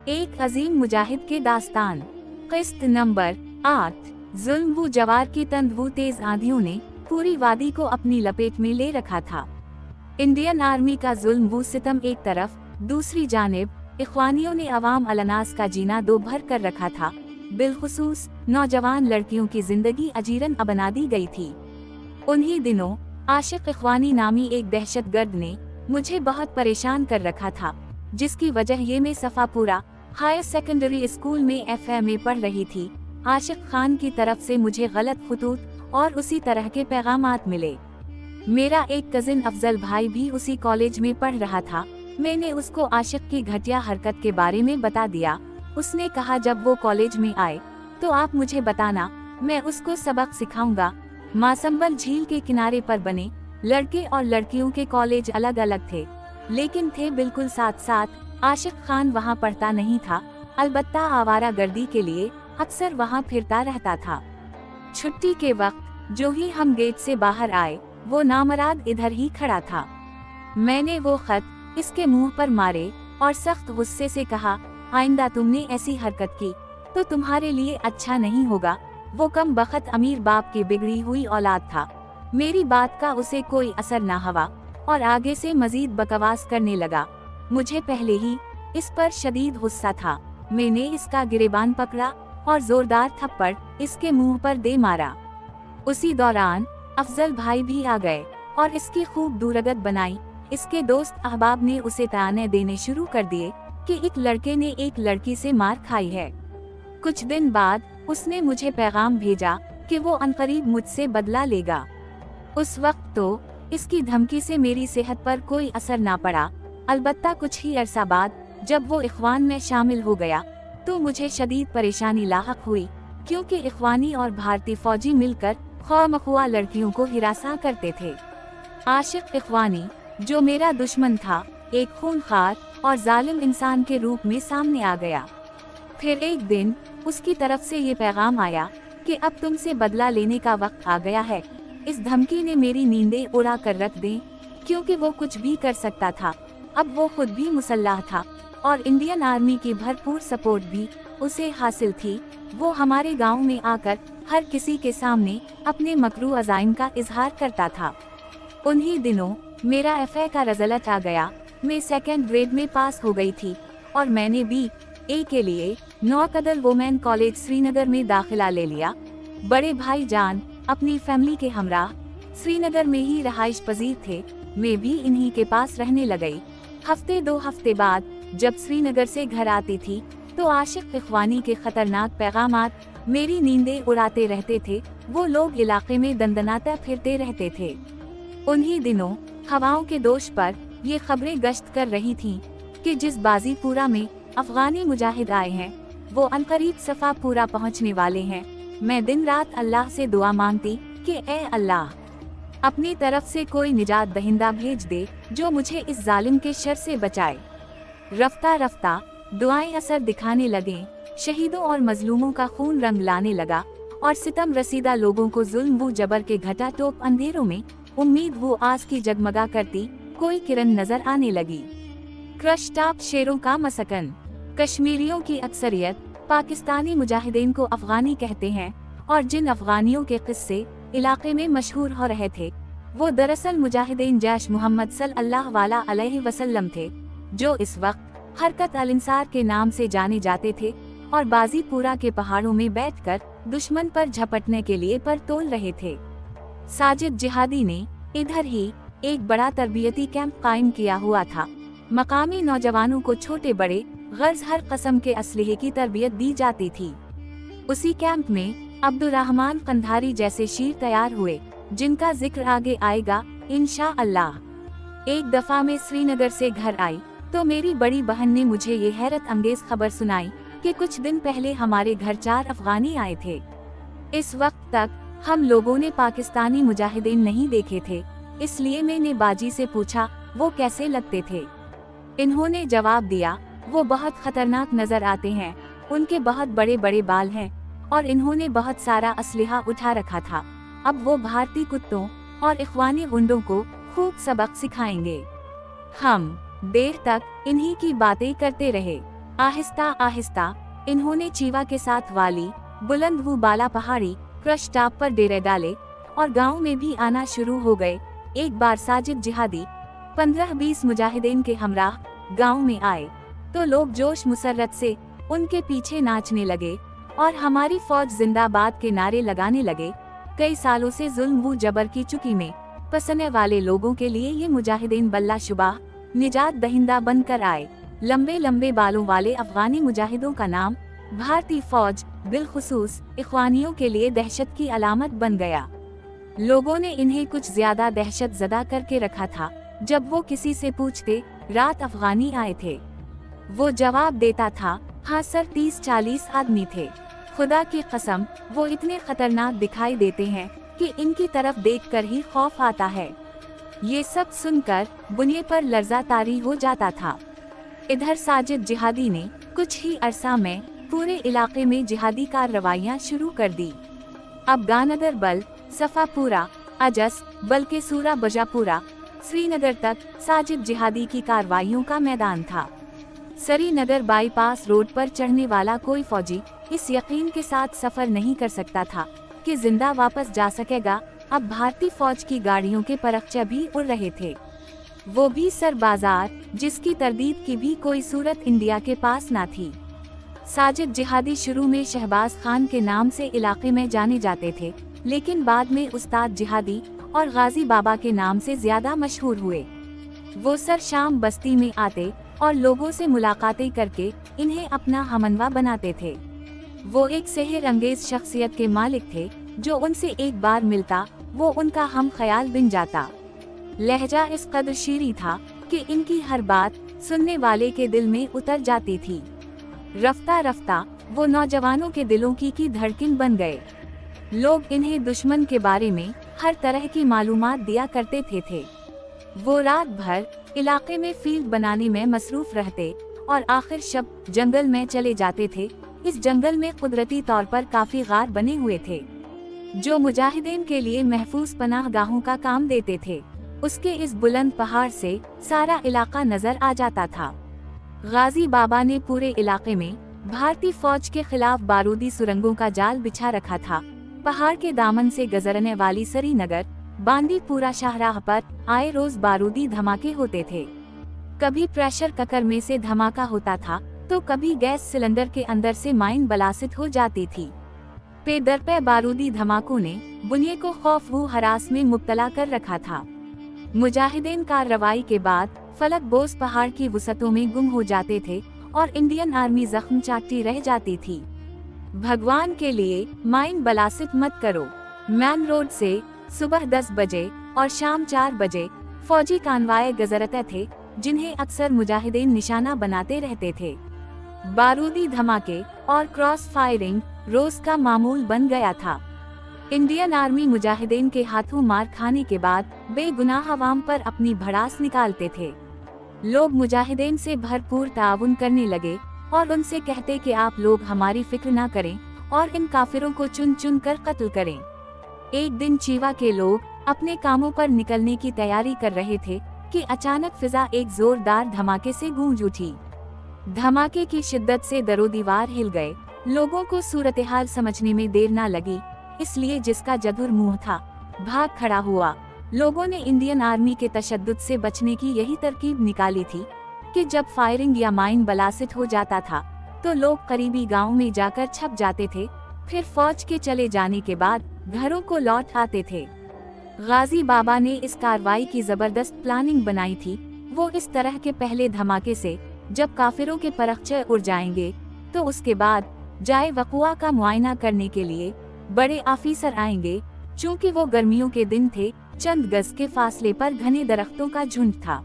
एक अजीम मुजाहिद के दास्तान। किस्त नंबर 8। जुल्म वो जवार की तंद वो तेज आंधियों ने पूरी वादी को अपनी लपेट में ले रखा था। इंडियन आर्मी का जुल्म वो सितम एक तरफ, दूसरी जानिब इख्वानियों ने अवाम अलनास का जीना दो भर कर रखा था। बिलखुसूस नौजवान लड़कियों की जिंदगी अजीरन बना दी गई थी। उन्हीं दिनों आशिक इख्वानी नामी एक दहशतगर्द ने मुझे बहुत परेशान कर रखा था, जिसकी वजह ये मैं सफापुरा हायर सेकेंडरी स्कूल में FA पढ़ रही थी। आशिक खान की तरफ से मुझे गलत खतूत और उसी तरह के पैगामात मिले। मेरा एक कजिन अफजल भाई भी उसी कॉलेज में पढ़ रहा था। मैंने उसको आशिक की घटिया हरकत के बारे में बता दिया। उसने कहा जब वो कॉलेज में आए तो आप मुझे बताना, मैं उसको सबक सिखाऊंगा। मासंबल झील के किनारे पर बने लड़के और लड़कियों के कॉलेज अलग अलग थे, लेकिन थे बिल्कुल साथ साथ। आशिक खान वहाँ पढ़ता नहीं था, अलबत्ता आवारागर्दी के लिए अक्सर वहाँ फिरता रहता था। छुट्टी के वक्त जो ही हम गेट से बाहर आए, वो नामराद इधर ही खड़ा था। मैंने वो खत इसके मुंह पर मारे और सख्त गुस्से से कहा, आइंदा तुमने ऐसी हरकत की तो तुम्हारे लिए अच्छा नहीं होगा। वो कम बखत अमीर बाप की बिगड़ी हुई औलाद था। मेरी बात का उसे कोई असर ना हुआ और आगे से मजीद बकवास करने लगा। मुझे पहले ही इस पर शदीद गुस्सा था। मैंने इसका गिरेबान पकड़ा और जोरदार थप्पड़ इसके मुंह पर दे मारा। उसी दौरान अफजल भाई भी आ गए और इसकी खूब दूरगत बनाई। इसके दोस्त अहबाब ने उसे ताने देने शुरू कर दिए कि एक लड़के ने एक लड़की से मार खाई है। कुछ दिन बाद उसने मुझे पैगाम भेजा कि वो अनकरीब मुझसे बदला लेगा। उस वक्त तो इसकी धमकी से मेरी सेहत पर कोई असर ना पड़ा, अलबत्ता कुछ ही अरसा बाद जब वो इख्वान में शामिल हो गया तो मुझे शदीद परेशानी लाहक हुई, क्योंकि इख्वानी और भारतीय फौजी मिलकर ख्वामख्वा लड़कियों को हिरासा करते थे। आशिक इख्वानी जो मेरा दुश्मन था, एक खूनखार और जालिम इंसान के रूप में सामने आ गया। फिर एक दिन उसकी तरफ से ये पैगाम आया कि अब तुमसे बदला लेने का वक्त आ गया है। इस धमकी ने मेरी नींदें उड़ा कर रख दी, क्योंकि वो कुछ भी कर सकता था। अब वो खुद भी मुसल्लाह था और इंडियन आर्मी की भरपूर सपोर्ट भी उसे हासिल थी। वो हमारे गांव में आकर हर किसी के सामने अपने मकरू अज़ाइम का इजहार करता था। उन्हीं दिनों मेरा FA का रिजल्ट आ गया। मैं 2nd ग्रेड में पास हो गई थी और मैंने BA के लिए नौकदल वुमेन कॉलेज श्रीनगर में दाखिला ले लिया। बड़े भाई जान अपनी फैमिली के हमराह श्रीनगर में ही रहाइश पजीर थे। मैं भी इन्हीं के पास रहने लगी। हफ्ते 2 हफ्ते बाद जब श्रीनगर से घर आती थी तो आशिक इख्वानी के खतरनाक पैगामात मेरी नींदें उड़ाते रहते थे। वो लोग इलाके में दंदनाता फिरते रहते थे। उन्हीं दिनों हवाओं के दोष पर ये खबरें गश्त कर रही थीं कि जिस बाजीपुरा में अफगानी मुजाहिद आए हैं वो अनकरीब सफापुरा पहुंचने वाले हैं। मैं दिन रात अल्लाह से दुआ मांगती कि ए अल्लाह, अपनी तरफ से कोई निजात दहिंदा भेज दे जो मुझे इस जालिम के शर से बचाए। रफ्ता रफ्ता दुआएं असर दिखाने लगे। शहीदों और मजलूमों का खून रंग लाने लगा और सितम रसीदा लोगों को जुल्म वो जबर के घटा टोप अंधेरों में उम्मीद वो आस की जगमगा करती कोई किरण नजर आने लगी। क्रश टॉप शेरों का मसकन। कश्मीरियों की अक्सरियत पाकिस्तानी मुजाहिदीन को अफगानी कहते हैं और जिन अफगानियों के किस्से इलाके में मशहूर हो रहे थे वो दरअसल मुजाहिदीन जैश मोहम्मद सल्लल्लाहु अलैहि वसल्लम थे, जो इस वक्त हरकत अल इंसार के नाम से जाने जाते थे और बाजीपुरा के पहाड़ों में बैठकर दुश्मन पर झपटने के लिए पर तोल रहे थे। साजिद जिहादी ने इधर ही एक बड़ा तरबियती कैंप कायम किया हुआ था। मकामी नौजवानों को छोटे बड़े गर्ज हर कस्म के असलहे की तरबियत दी जाती थी। उसी कैंप में अब्दुर्रहमान कंधारी जैसे शीर तैयार हुए, जिनका जिक्र आगे आएगा इंशाअल्लाह। एक दफा मैं श्रीनगर से घर आई तो मेरी बड़ी बहन ने मुझे ये हैरत अंगेज खबर सुनाई कि कुछ दिन पहले हमारे घर 4 अफगानी आए थे। इस वक्त तक हम लोगों ने पाकिस्तानी मुजाहिदीन नहीं देखे थे, इसलिए मैंने बाजी से पूछा वो कैसे लगते थे। इन्होंने जवाब दिया, वो बहुत खतरनाक नजर आते हैं, उनके बहुत बड़े बड़े बाल हैं और इन्होंने बहुत सारा असलहा उठा रखा था। अब वो भारतीय कुत्तों और इख्वानी गुंडों को खूब सबक सिखाएंगे। हम देर तक इन्हीं की बातें करते रहे। आहिस्ता आहिस्ता इन्होंने चीवा के साथ वाली बुलंद वो बाला पहाड़ी क्रश टॉप पर डेरे डाले और गांव में भी आना शुरू हो गए। एक बार साजिद जिहादी 15-20 मुजाहिदीन के हमराह गांव में आए तो लोग जोश मुसर्रत से उनके पीछे नाचने लगे और हमारी फौज जिंदाबाद के नारे लगाने लगे। कई सालों से जुल्म व जबर की चुकी में पसने वाले लोगों के लिए ये मुजाहिदीन बल्ला शुबा निजात दहिंदा बनकर आए। लंबे लंबे बालों वाले अफगानी मुजाहिदों का नाम भारतीय फौज बिलखुसूस इख्वानियों के लिए दहशत की अलामत बन गया। लोगों ने इन्हें कुछ ज्यादा दहशत ज़दा करके रखा था। जब वो किसी से पूछते रात अफगानी आए थे, वो जवाब देता था हाँ सर 30-40 आदमी थे। खुदा की कसम वो इतने खतरनाक दिखाई देते हैं कि इनकी तरफ देखकर ही खौफ आता है। ये सब सुनकर बुनिये पर लर्जा तारी हो जाता था। इधर साजिद जिहादी ने कुछ ही अरसा में पूरे इलाके में जिहादी कार्रवाइयां शुरू कर दी। अब गानदर बल, सफापुरा, अजस, बल्कि सूरा बजापुरा, श्रीनगर तक साजिद जिहादी की कार्रवाइयों का मैदान था। श्रीनगर बाईपास रोड पर चढ़ने वाला कोई फौजी इस यकीन के साथ सफर नहीं कर सकता था कि जिंदा वापस जा सकेगा। अब भारतीय फौज की गाड़ियों के परखचे भी उड़ रहे थे, वो भी सरबाजार, जिसकी तरदीद की भी कोई सूरत इंडिया के पास ना थी। साजिद जिहादी शुरू में शहबाज खान के नाम से इलाके में जाने जाते थे, लेकिन बाद में उस्ताद जिहादी और गाजी बाबा के नाम से ज्यादा मशहूर हुए। वो सर शाम बस्ती में आते और लोगों से मुलाकातें करके इन्हें अपना हमनवा बनाते थे। वो एक सेहर अंगेज शख्सियत के मालिक थे, जो उनसे एक बार मिलता वो उनका हम ख्याल बन जाता। लहजा इस कदर शीरी था कि इनकी हर बात सुनने वाले के दिल में उतर जाती थी। रफ्ता रफ्ता वो नौजवानों के दिलों की धड़कन बन गए। लोग इन्हें दुश्मन के बारे में हर तरह की मालूमात दिया करते थे। वो रात भर इलाके में फील्ड बनाने में मसरूफ रहते और आखिर शब जंगल में चले जाते थे। इस जंगल में कुदरती तौर पर काफी गार बने हुए थे, जो मुजाहिदीन के लिए महफूज पनाह गाहों का काम देते थे। उसके इस बुलंद पहाड़ से सारा इलाका नजर आ जाता था। गाजी बाबा ने पूरे इलाके में भारतीय फौज के खिलाफ बारूदी सुरंगों का जाल बिछा रखा था। पहाड़ के दामन से गुजरने वाली श्रीनगर बांदीपुरा शाहराह पर आए रोज बारूदी धमाके होते थे। कभी प्रेशर ककर में से धमाका होता था तो कभी गैस सिलेंडर के अंदर से माइन ब्लास्ट हो जाती थी। पे दर पे बारूदी धमाकों ने बुनिये को खौफ व हरास में मुब्तला कर रखा था। मुजाहिदीन कार्रवाई के बाद फलक बोस पहाड़ की वसतों में गुम हो जाते थे और इंडियन आर्मी जख्म चाटती रह जाती थी। भगवान के लिए माइन ब्लास्ट मत करो। मैन रोड से सुबह 10 बजे और शाम 4 बजे फौजी कानवाए गुजरते थे, जिन्हें अक्सर मुजाहिदीन निशाना बनाते रहते थे। बारूदी धमाके और क्रॉस फायरिंग रोज का मामूल बन गया था। इंडियन आर्मी मुजाहिदीन के हाथों मार खाने के बाद बेगुनाह अवाम पर अपनी भड़ास निकालते थे। लोग मुजाहिदीन से भरपूर ताउन करने लगे और उनसे कहते कि आप लोग हमारी फिक्र ना करें और इन काफिरों को चुन चुन कर कत्ल करें। एक दिन चीवा के लोग अपने कामों पर निकलने की तैयारी कर रहे थे कि अचानक फिजा एक जोरदार धमाके से गूंज उठी। धमाके की शिद्दत से दरो दीवार हिल गए। लोगों को सूरत हाल समझने में देर न लगी, इसलिए जिसका जदुर मुंह था भाग खड़ा हुआ। लोगों ने इंडियन आर्मी के तशद्दुद से बचने की यही तरकीब निकाली थी कि जब फायरिंग या माइन ब्लास्ट हो जाता था तो लोग करीबी गांव में जाकर छप जाते थे। फिर फौज के चले जाने के बाद घरों को लौट आते थे। गाजी बाबा ने इस कार्रवाई की जबरदस्त प्लानिंग बनाई थी। वो इस तरह के पहले धमाके से जब काफिरों के परखचे उड़ जाएंगे तो उसके बाद जाए वकुआ का मुआयना करने के लिए बड़े ऑफिसर आएंगे। चूँकि वो गर्मियों के दिन थे, चंद गज के फासले पर घने दरख्तों का झुंड था।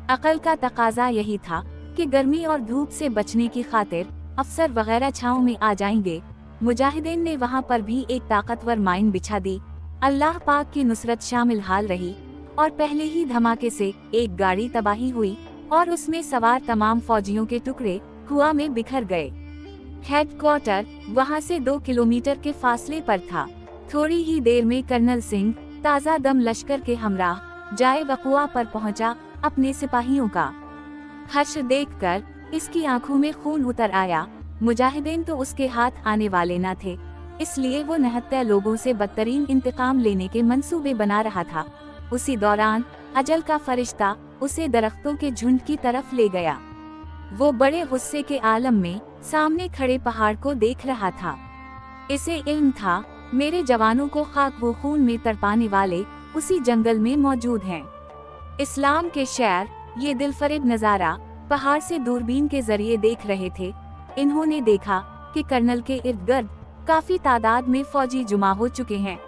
अकल का तकाजा यही था कि गर्मी और धूप से बचने की खातिर अफसर वगैरह छांव में आ जाएंगे। मुजाहिदीन ने वहां पर भी एक ताकतवर माइन बिछा दी। अल्लाह पाक की नुसरत शामिल हाल रही और पहले ही धमाके से एक गाड़ी तबाही हुई और उसमें सवार तमाम फौजियों के टुकड़े कुआं में बिखर गए। हेडक्वार्टर वहां से 2 किलोमीटर के फासले पर था। थोड़ी ही देर में कर्नल सिंह ताजा दम लश्कर के हमराह जाए वकुआ पर पहुंचा। अपने सिपाहियों का हश्र देखकर इसकी आंखों में खून उतर आया। मुजाहिदीन तो उसके हाथ आने वाले न थे, इसलिए वो निहत्थे लोगों से बदतरीन इंतकाम लेने के मंसूबे बना रहा था। उसी दौरान अजल का फरिश्ता उसे दरख्तों के झुंड की तरफ ले गया। वो बड़े गुस्से के आलम में सामने खड़े पहाड़ को देख रहा था। इसे इल्म था मेरे जवानों को खाक वो खून में तड़पाने वाले उसी जंगल में मौजूद हैं। इस्लाम के शायर ये दिलफरेब नज़ारा पहाड़ से दूरबीन के जरिए देख रहे थे। इन्होंने देखा कि कर्नल के इर्द गिर्द काफी तादाद में फौजी जुमा हो चुके हैं।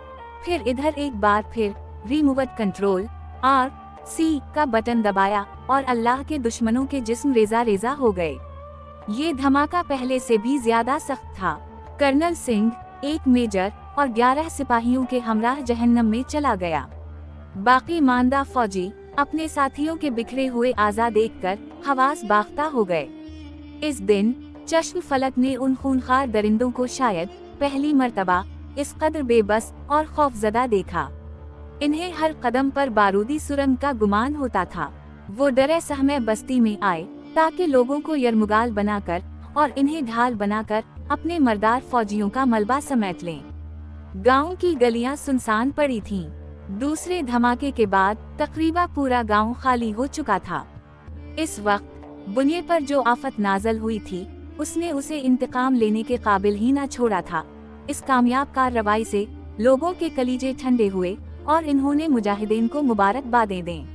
फिर इधर एक बार फिर रिमूव कंट्रोल RC का बटन दबाया और अल्लाह के दुश्मनों के जिस्म रेजा रेजा हो गए। ये धमाका पहले से भी ज्यादा सख्त था। कर्नल सिंह एक मेजर और 11 सिपाहियों के हमराह जहन्नम में चला गया। बाकी मानदा फौजी अपने साथियों के बिखरे हुए आज़ा देखकर हवास बाख्ता हो गए। इस दिन चश्म फलक ने उन खूनखार दरिंदों को शायद पहली मर्तबा इस कदर बेबस और खौफजदा देखा। इन्हें हर कदम पर बारूदी सुरंग का गुमान होता था। वो डरे सहमे बस्ती में आए ताकि लोगों को यरमुगाल बनाकर और इन्हें ढाल बनाकर अपने मर्दार फौजियों का मलबा समेट लें। गांव की गलियां सुनसान पड़ी थीं। दूसरे धमाके के बाद तकरीबा पूरा गांव खाली हो चुका था। इस वक्त बुनिया पर जो आफत नाजल हुई थी उसने उसे इंतकाम लेने के काबिल ही न छोड़ा था। इस कामयाब कार्रवाई से लोगों के कलीजे ठंडे हुए और इन्होंने मुजाहिदीन को मुबारकबादें दें।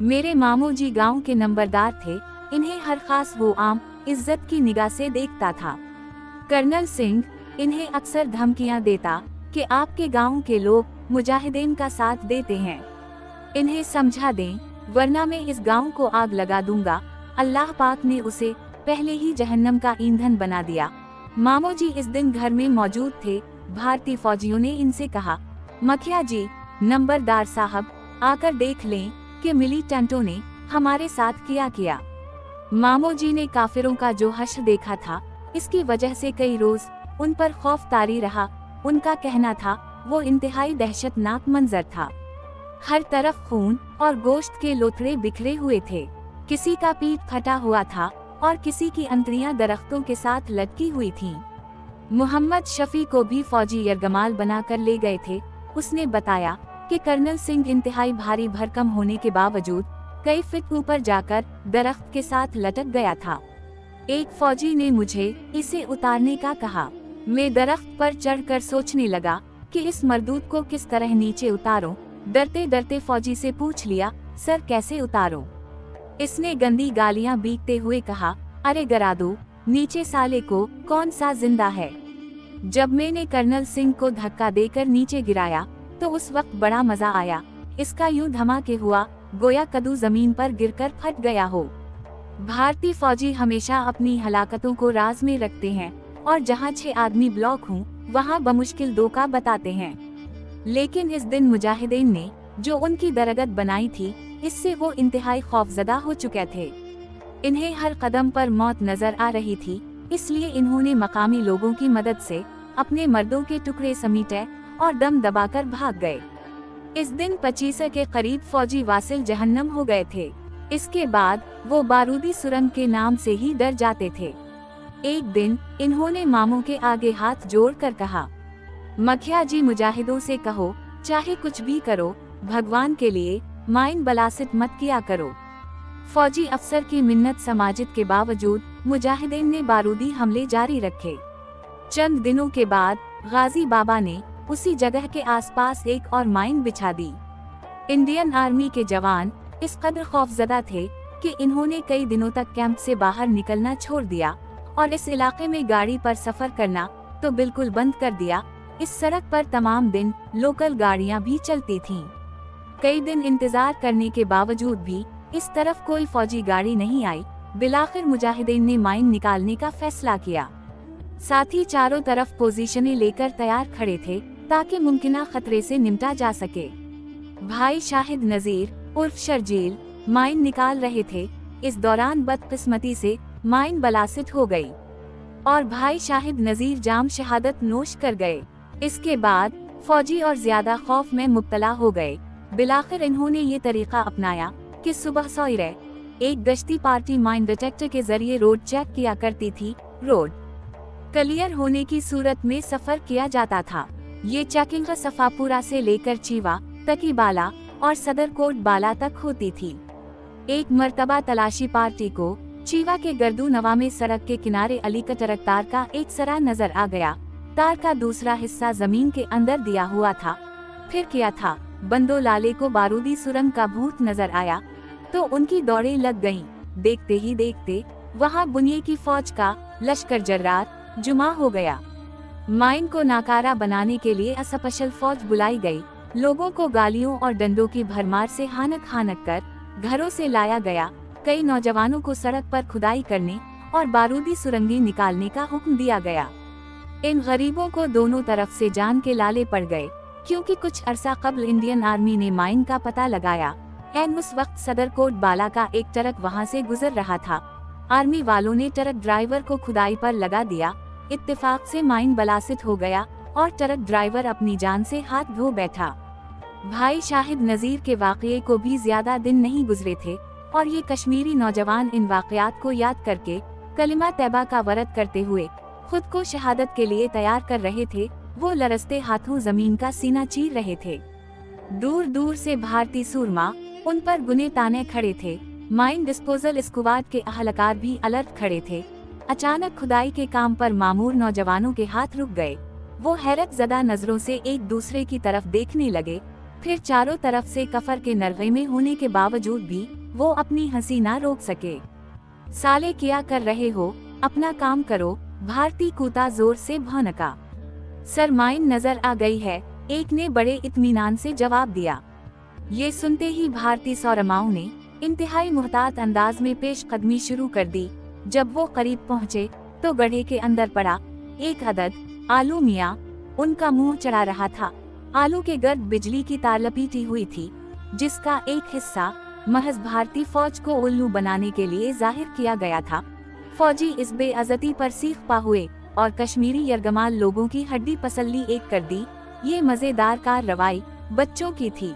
मेरे मामू जी गाँव के नंबरदार थे। इन्हें हर खास वो आम इज्जत की निगाह से देखता था। कर्नल सिंह इन्हें अक्सर धमकियां देता कि आपके गांव के लोग मुजाहिदीन का साथ देते हैं, इन्हें समझा दें वरना मैं इस गांव को आग लगा दूंगा। अल्लाह पाक ने उसे पहले ही जहन्नम का ईंधन बना दिया। मामू जी इस दिन घर में मौजूद थे। भारतीय फौजियों ने इनसे कहा, मखिया जी, नंबरदार साहब आकर देख लें कि मिलिटेंटों ने हमारे साथ किया। मामू जी ने काफिरों का जो हश्र देखा था इसकी वजह से कई रोज उन पर खौफ तारी रहा। उनका कहना था वो इंतहाई दहशतनाक मंजर था। हर तरफ खून और गोश्त के लोथड़े बिखरे हुए थे। किसी का पीठ फटा हुआ था और किसी की अंतड़ियां दरख्तों के साथ लटकी हुई थीं। मोहम्मद शफी को भी फौजी यरगमाल बनाकर ले गए थे। उसने बताया कि कर्नल सिंह इंतहाई भारी भरकम होने के बावजूद कई फीट ऊपर जाकर दरख्त के साथ लटक गया था। एक फौजी ने मुझे इसे उतारने का कहा। मैं दरख्त पर चढ़कर सोचने लगा कि इस मरदूद को किस तरह नीचे उतारूं। डरते डरते फौजी से पूछ लिया, सर कैसे उतारूं? इसने गंदी गालियां बीकते हुए कहा, अरे गरादू, नीचे साले को कौन सा जिंदा है। जब मैंने कर्नल सिंह को धक्का देकर नीचे गिराया तो उस वक्त बड़ा मजा आया। इसका यूं धमाके हुआ गोया कद्दू जमीन पर गिरकर फट गया हो। भारतीय फौजी हमेशा अपनी हलाकतों को राज में रखते हैं और जहां 6 आदमी ब्लॉक हों वहां बमुश्किल 2 का बताते हैं। लेकिन इस दिन मुजाहिदीन ने जो उनकी दरगत बनाई थी इससे वो इंतहाई खौफजदा हो चुके थे। इन्हें हर कदम पर मौत नजर आ रही थी, इसलिए इन्होंने मकामी लोगों की मदद से अपने मर्दों के टुकड़े समीटे और दम दबाकर भाग गए। इस दिन 25 के करीब फौजी वासिल जहन्नम हो गए थे। इसके बाद वो बारूदी सुरंग के नाम से ही डर जाते थे। एक दिन इन्होंने मामू के आगे हाथ जोड़कर कहा, मखिया जी, मुजाहिदों से कहो चाहे कुछ भी करो, भगवान के लिए माइन बलासित मत किया करो। फौजी अफसर की मिन्नत समाजित के बावजूद मुजाहिदीन ने बारूदी हमले जारी रखे। चंद दिनों के बाद गाजी बाबा ने उसी जगह के आसपास एक और माइन बिछा दी। इंडियन आर्मी के जवान इस कदर खौफजदा थे कि इन्होंने कई दिनों तक कैंप से बाहर निकलना छोड़ दिया और इस इलाके में गाड़ी पर सफर करना तो बिल्कुल बंद कर दिया। इस सड़क पर तमाम दिन लोकल गाड़ियां भी चलती थीं। कई दिन इंतजार करने के बावजूद भी इस तरफ कोई फौजी गाड़ी नहीं आई। बिलाखिर मुजाहिदीन ने माइन निकालने का फैसला किया। साथी चारों तरफ पोजीशनें लेकर तैयार खड़े थे ताकि मुमकिना खतरे से निपटा जा सके। भाई शाहिद नजीर उर्फ शर्जील माइन निकाल रहे थे। इस दौरान बदकिस्मती से माइन बलासित हो गई और भाई शाहिद नजीर जाम शहादत नोश कर गए। इसके बाद फौजी और ज्यादा खौफ में मुब्तला हो गए। बिलाखिर इन्होंने ये तरीका अपनाया कि सुबह सवेरे एक गश्ती पार्टी माइन डिटेक्टर के जरिए रोड चेक किया करती थी। रोड क्लियर होने की सूरत में सफर किया जाता था। ये चेकिंग सफापुरा से लेकर चीवा, तकीबाला और सदरकोट बाला तक होती थी। एक मर्तबा तलाशी पार्टी को चीवा के गर्दू नवा में सड़क के किनारे अलीकटरक तार का एक सरा नजर आ गया। तार का दूसरा हिस्सा जमीन के अंदर दिया हुआ था। फिर क्या था, बंदो लाले को बारूदी सुरंग का भूत नजर आया तो उनकी दौड़ें लग गईं। देखते ही देखते वहां बुनिये की फौज का लश्कर जर्रार जुमा हो गया। माइन को नाकारा बनाने के लिए स्पेशल फौज बुलाई गई। लोगों को गालियों और डंडों की भरमार से हानक हानक कर घरों से लाया गया। कई नौजवानों को सड़क पर खुदाई करने और बारूदी सुरंगें निकालने का हुक्म दिया गया। इन गरीबों को दोनों तरफ से जान के लाले पड़ गए, क्योंकि कुछ अरसा कबल इंडियन आर्मी ने माइन का पता लगाया। उस वक्त सदरकोट बाला का एक ट्रक वहां से गुजर रहा था। आर्मी वालों ने ट्रक ड्राइवर को खुदाई पर लगा दिया। इत्तेफाक से माइन बलासित हो गया और ट्रक ड्राइवर अपनी जान से हाथ धो बैठा। भाई शाहिद नजीर के वाकये को भी ज्यादा दिन नहीं गुजरे थे और ये कश्मीरी नौजवान इन वाकयात को याद करके कलिमा तैबा का वरद करते हुए खुद को शहादत के लिए तैयार कर रहे थे। वो लरजते हाथों जमीन का सीना चीर रहे थे। दूर दूर से भारतीय सूरमा उन पर गुने ताने खड़े थे। माइन डिस्पोजल स्क्वाड के अहलकार भी अलर्ट खड़े थे। अचानक खुदाई के काम पर मामूर नौजवानों के हाथ रुक गए। वो हैरत ज़दा नजरों से एक दूसरे की तरफ देखने लगे। फिर चारों तरफ से कफर के नरगे में होने के बावजूद भी वो अपनी हंसी ना रोक सके। साले क्या कर रहे हो, अपना काम करो, भारती कूता जोर से भौंका। सर माइन नजर आ गई है, एक ने बड़े इत्मीनान से जवाब दिया। ये सुनते ही भारतीय सौरमाओं ने इंतहाई मुहतात अंदाज में पेश कदमी शुरू कर दी। जब वो करीब पहुँचे तो गड्ढे के अंदर पड़ा एक अदद आलू मियाँ उनका मुंह चढ़ा रहा था। आलू के गर्द बिजली की तार लपेटी हुई थी, जिसका एक हिस्सा महज भारतीय फौज को उल्लू बनाने के लिए जाहिर किया गया था। फौजी इस बेअज़ती पर सीख पा हुए और कश्मीरी यरगमाल लोगों की हड्डी पसली एक कर दी। ये मजेदार कार्रवाई बच्चों की थी।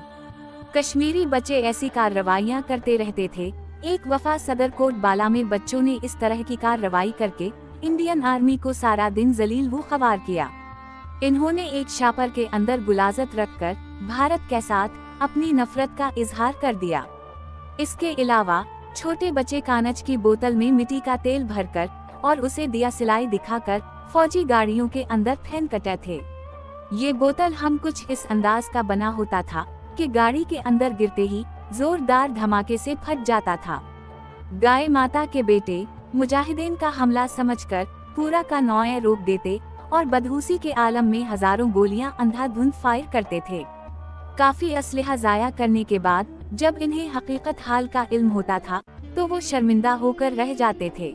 कश्मीरी बच्चे ऐसी कार्रवाइयाँ करते रहते थे। एक वफा सदरकोट बाला में बच्चों ने इस तरह की कार्रवाई करके इंडियन आर्मी को सारा दिन जलील व ख्वार किया। इन्होंने एक शापर के अंदर गुलाजत रखकर भारत के साथ अपनी नफरत का इजहार कर दिया। इसके अलावा छोटे बच्चे कांच की बोतल में मिट्टी का तेल भरकर और उसे दिया सिलाई दिखाकर फौजी गाड़ियों के अंदर फेंकते थे। ये बोतल हम कुछ इस अंदाज का बना होता था कि गाड़ी के अंदर गिरते ही जोरदार धमाके से फट जाता था। गाय माता के बेटे मुजाहिदीन का हमला समझकर पूरा का नौए रोक देते और बदहूसी के आलम में हजारों गोलियां अंधाधुंध फायर करते थे। काफी असलहा जाया करने के बाद जब इन्हें हकीकत हाल का इल्म होता था तो वो शर्मिंदा होकर रह जाते थे।